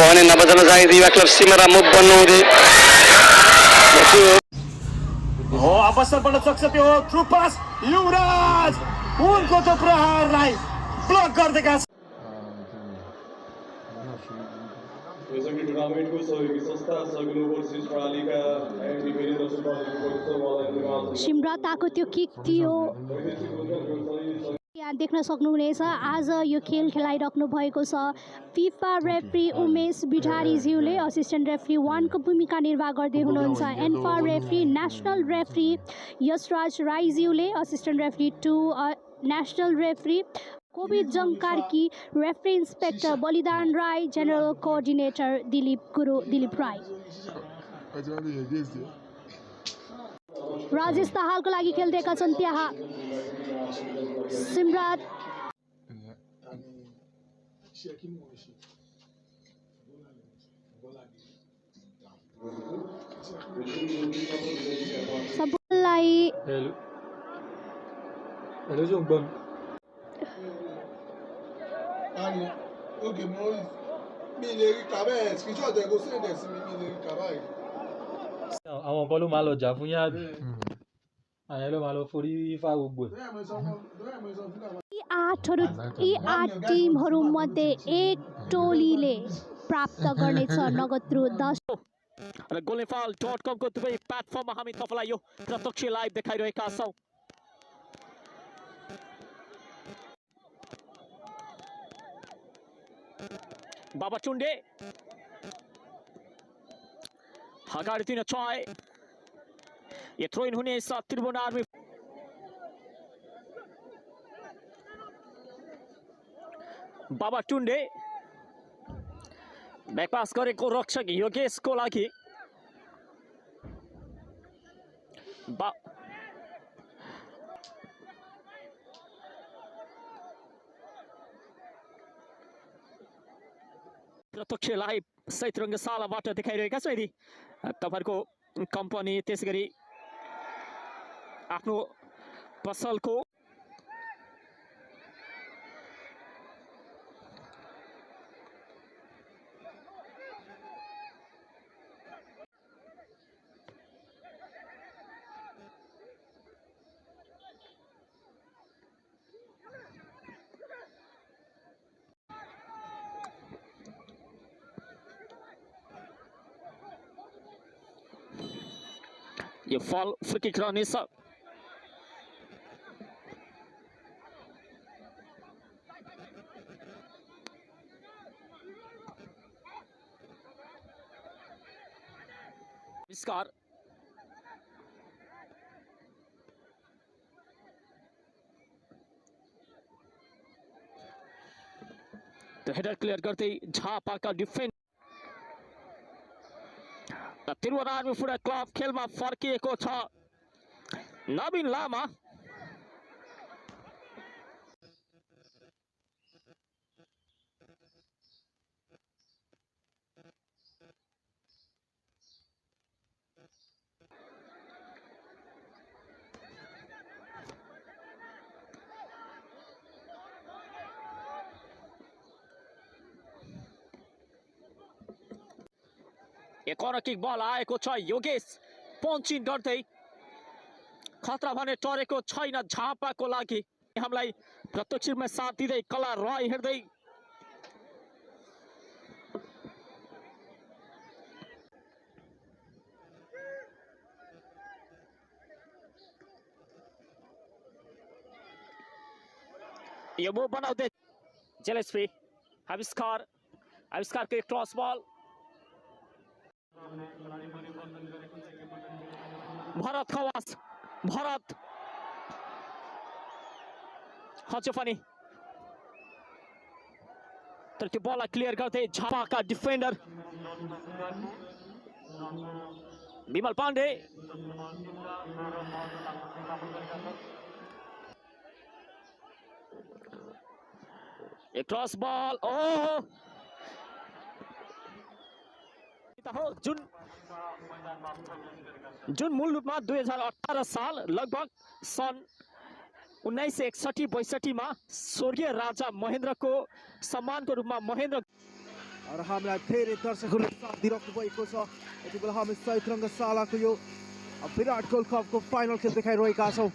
भने नबजाउन चाहिँ Riva club Simara move बन्नुहुँदै हो अवसर बन्न सक्छ त्यो थ्रु पास युवराज उनको त्यो प्रहारलाई ब्लक गर्दैका टुर्नामेन्टको सहयोगी संस्था सगुन ओभरसिज प्रणालीका एमडी वीरेन्द्र सुब्बाको सिमरताको त्यो किक थियो यहाँ देख्न सक्नुहुनेछ। आज यो खेल खेलाइराख्नु भएको छ फिफा रेफ्री उमेश बिठारीज्यूले असिस्टेन्ट रेफ्री 1 को भूमिका निर्वाह गर्दै हुनुहुन्छ। ANFA referee national referee Yashraj राईज्यूले assistant referee 2 national referee Kovid जङ्कारकी referee inspector Balidan Rai general coordinator Dilip Rai Rajesh दाहालको लागि खेल्दैका छन् त्यहाँ सिमरत सबैलाई हेलो जोबन Ani, oge mo mileri kabe, skijo de go send this mileri kabe. àwọn kan ló máa lọ jà fún yàbí àyẹn ló máa lọ forí fá gbogbo ẹ̀. यी आठ टिमहरूमध्ये एक टोलीले प्राप्त गर्नेछ नगद रु 10 र goalnefal.com को दुवै प्लेटफर्ममा हामी तपाईलाई यो प्रत्यक्ष लाइभ देखाइरहेका छौं। बाबा चुन्डे अगाडितिर चय यो थ्रो इन हुनेछ त्रिभुवन आर्मी बाबा टुन्डे ब्याकपास गरेको रक्षक योगेशको लागि प्रत्यक्ष लाइभ सहित रङ्गशालाबाट देखाइरहेका छ। यदि तपाईहरुको कम्पनी त्यसैगरी आफ्नो पसलको यो फल फ्री किक रहनेछ। विस्कार त्यो हेडर क्लियर गर्दै झापाका defence Tribhuvan army football club खेलमा फर्किएको छ। नवीन लामा एक कर्नर किक बल आएको छ। योगेश पञ्चिन गर्दै खतरा भने टरेको छैन झापाको लागि। हामीलाई प्रत्यक्ष रूपमा साथ दिँदै कला राई हेर्दै यो मुभ बनाउँदै जेलेस्पी आविष्कारको एक क्रस बल भरत खवास भरत अझै पनि तर त्यो बललाई क्लियर गर्दै झापाका डिफेन्डर विमल पाण्डे एक क्रस बल हो जुन मूल रूपमा 2018 साल लगभग सन् 1961-62 मा स्वर्गीय राजा महेन्द्रको सम्मानको रूपमा महेन्द्र र हामीलाई धेरै दर्शकहरूले साथ दिइराख्नु भएको छ। यति बेला हामी सहित रङ्गशालाको यो विराट गोल्ड कपको फाइनल खेल देखाइरहेका छौँ।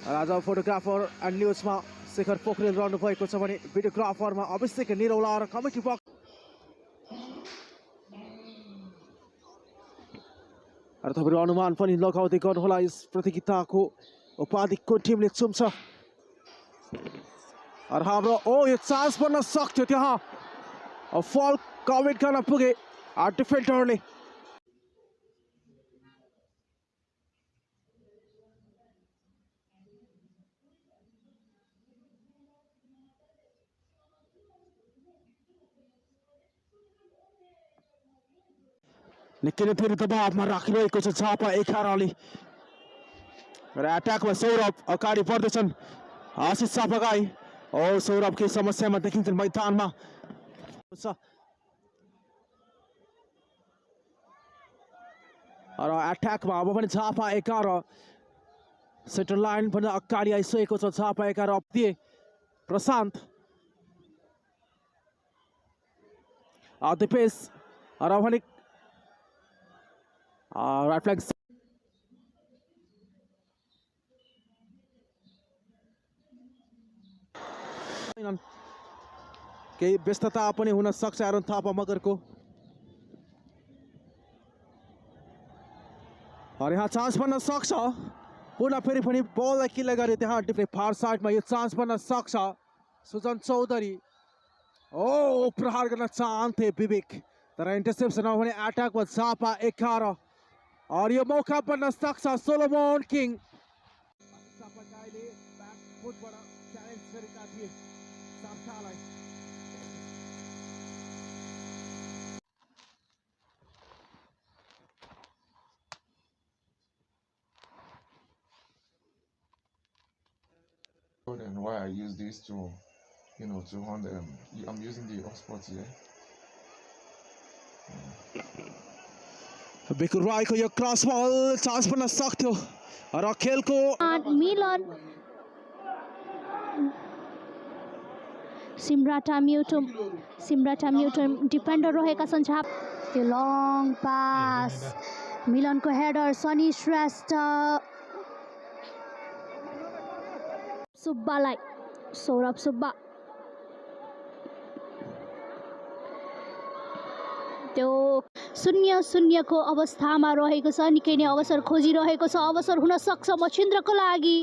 र आज फोटोग्राफर एन्ड न्युजमा शेखर पोखरेल रहनु भएको छ भने भिडियोग्राफरमा अभिषेक निरौला र कमेटी बक्स र तपाईँहरू अनुमान पनि लगाउँदै गर्नुहोला यस प्रतियोगिताको उपाधि कुन टिमले चुम्छ। र हाम्रो यो चान्स बन्न सक्थ्यो त्यहाँ फल कमेन्ट गर्न पुगे डिफेन्डरले। निकै नै फेरि दबावमा राखिरहेको छ झापा 11ले र एट्याकमा सौरभ अगाडि बढ्दैछन्। आशिष सापगाई सौरभ केही समस्यामा देखिन्छन् मैदानमा। र एट्याकमा अब पनि झापा 11 सेन्टर लाइन पनि अगाडि आइसकेको छ। झापा 11 दिए प्रशान्त दिपेश र भने राइट फ्ल्याङ्क केही व्यस्तता पनि हुन सक्छ एरोन थापा मगरको। यहाँ चान्स बन्न सक्छ। पुनः फेरि पनि बललाई किल्ला गरे त्यहाँ डिफ्ले फार साइडमा यो चान्स बन्न सक्छ। सुजन चौधरी प्रहार गर्न चाहन्थे विवेक तर इन्टरसेप्सन हो भने एट्याकमा झापा 11 और यो मौका बन्न सक्छ। Solomon king and why I use these to hunt them. I'm using the hotspots here. बिकु राईको यो क्रस बल चान्स बन्न सक्थ्यो र खेलको मिलन सिमराटा म्युटम डिफेन्डर रहेका छन्। झाप त्यो लङ पास मिलनको हेडर सनी श्रेष्ठ सुब्बालाई सौरभ सुब्बा त्यो 0-0 को अवस्थामा रहेको छ। निकै नै अवसर खोजिरहेको छ। अवसर हुन सक्छ मछिन्द्रको लागि।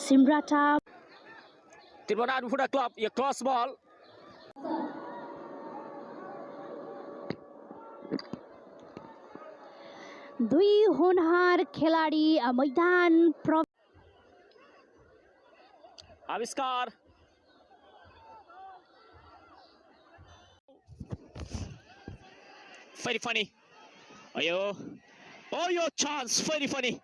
सिमराटा त्रिभुवन फुटबल क्लब यो क्रस बल दुई होनहार खेलाडी मैदान आविष्कार very funny. Your chance, very funny.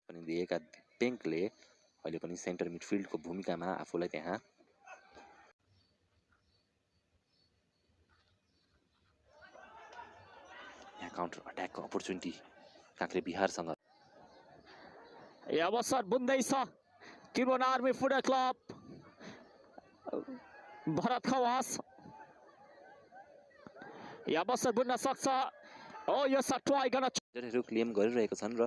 पनि दिएका पेङ्कले अहिले पनि सेन्टर मिडफिल्डको भूमिकामा आफूलाई त्यहाँ काउन्टर अट्याकको अपर्च्युनिटी काँक्रे बिहारसँग अवसर बुन्दैछ Tribhuvan army football club Bharat Khawas अवसर बुन्न सक्छ। यो सट ट्राई गर्न क्लेम गरिरहेका छन् र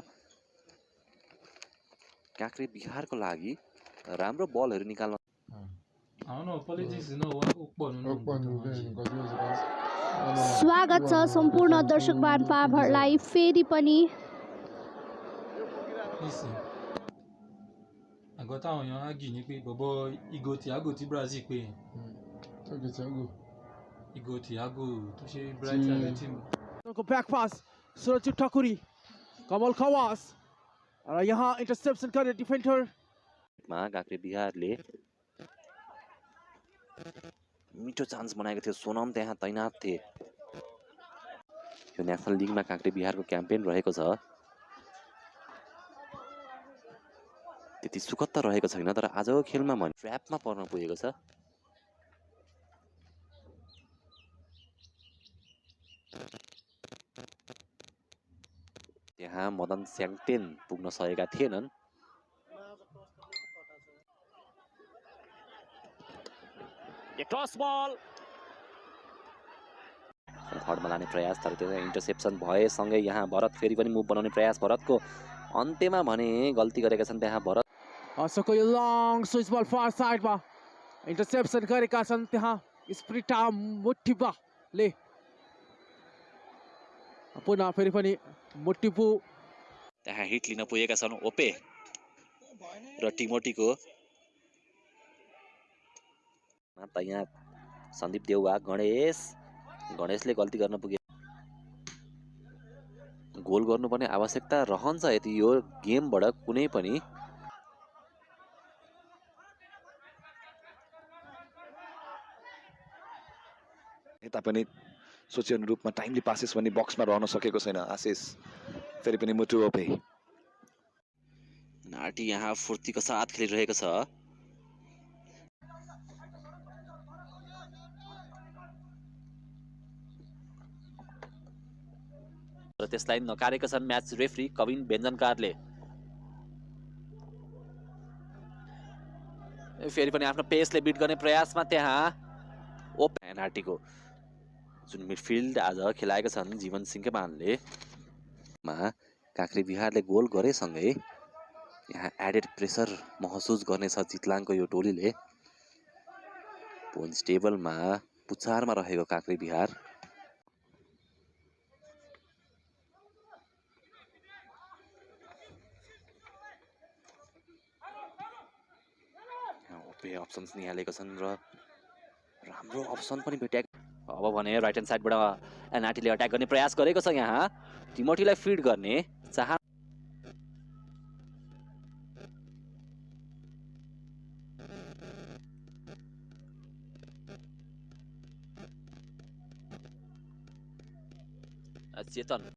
काँक्रे बिहारको लागि राम्रो बलहरू निकाल्न स्वागत छ सम्पूर्ण दर्शक बान्पाहरूलाई फेरि पनि। Agora tá aqui ni pe bobo Igor Thiago ti Brazil pe. Igor Thiago to she Brighton the team. को बैक पास सुरज ठकुरी कमल खवास र यहाँ इन्टरसेप्सन गर्ने डिफेन्डर मा काँक्रे बिहारले मिठो चान्स बनाएको थियो। सोनम त्यहाँ तैनात थिए। यो नेसनल लिगमा काँक्रे बिहारको क्याम्पेन रहेको छ। त्यति सुखद त रहेको छैन, तर आजको खेलमा भने ट्र्यापमा पर्न पुगेको छ। त्यहाँ मदन स्याङटेन पुग्न सकेका थिएनन्। क्रस बल थर्डमा लाने प्रयास, तर त्यो इन्टरसेप्सन भएसँगै यहाँ भरत फेरि पनि मुभ बनाउने प्रयास। भरतको अन्त्यमा भने गल्ती गरेका छन् त्यहाँ भरत। अर्सोको यो लङ स्विच बल फार साइडमा इन्टरसेप्सन गरेका छन् त्यहाँ स्प्रिटा मोटिभाले। पुनः फेरि पनि मोटिभु त्यहाँ हिट लिन पुगेका छन् ओपे र टिमोटीको। यहाँ सन्दीप देउवा गणेशले गल्ती गर्न पुगे। गोल गर्नुपर्ने आवश्यकता रहन्छ यदि यो गेमबाट कुनै पनि यता पनि सोचे अनुरूपमा टाइमली पासेस भन्ने बक्समा रहन सकेको छैन आशिष। फेरि पनि मुटु ओपे। नाटी यहाँ फुर्तीको साथ खेलिरहेको छ। र त्यसलाई नकारेका छन् म्याच रेफ्री कविन बेन्जनकारले। फेरि पनि आफ्नो पेसले बिट गर्ने प्रयासमा त्यहाँ पेनाल्टीको जुन मिडफिल्ड आज खेलाएका छन् जीवन सिंहमानले काँक्रे बिहारले गोल गरेसँगै यहाँ एडेड प्रेसर महसुस गर्नेछ जितलाङको यो टोलीले। पोइन्ट्स टेबलमा पुचारमा रहेको काँक्रे बिहार। अप्सन्स निहालेका छन् र राम्रो अप्सन पनि भेटेको। अब भने राइट ह्यान्ड साइडबाट एनआरटीले अट्याक गर्ने प्रयास गरेको छ। यहाँ टिमोटीलाई फिड गर्ने चाह चेतन